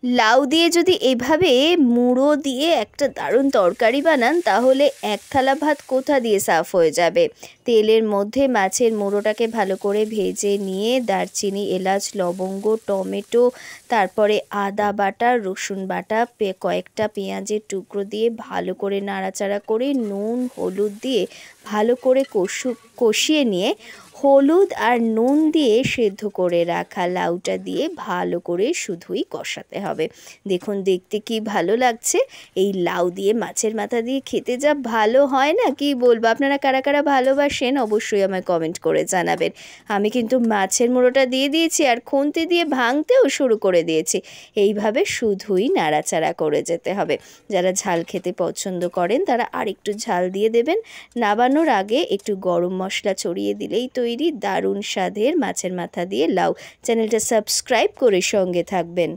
লাউ দিয়ে যদি এভাবে মুড়ো দিয়ে একটা দারুণ তরকারি বানান তাহলে এক থালা ভাত কোথা দিয়ে সাফ হয়ে যাবে। তেলের মধ্যে মাছের মুড়োটাকে ভালো করে ভেজে নিয়ে দারচিনি, এলাচ, লবঙ্গ, টমেটো, তারপরে আদা বাটা, রসুন বাটা, কয়েকটা পেঁয়াজের টুকরো দিয়ে ভালো করে নাড়াচাড়া করে নুন হলুদ দিয়ে ভালো করে কষিয়ে নিয়ে হলুদ আর নুন দিয়ে সেদ্ধ করে রাখা লাউটা দিয়ে ভালো করে শুধুই কষাতে হবে। দেখুন দেখতে কি ভালো লাগছে। এই লাউ দিয়ে মাছের মাথা দিয়ে খেতে যা ভালো হয় না, কি বলবো। আপনারা কারা কারা ভালোবাসেন অবশ্যই আমায় কমেন্ট করে জানাবেন। আমি কিন্তু মাছের মুড়োটা দিয়ে দিয়েছি আর খুন্তি দিয়ে ভাঙতেও শুরু করে দিয়েছি। এইভাবে শুধুই নাড়াচাড়া করে যেতে হবে। যারা ঝাল খেতে পছন্দ করেন তারা আরেকটু ঝাল দিয়ে দেবেন। নামানোর আগে একটু গরম মশলা ছড়িয়ে দিলেই তৈরি দারুণ স্বাদের মাছের মাথা দিয়ে লাউ। চ্যানেলটা সাবস্ক্রাইব করে সঙ্গে থাকবেন।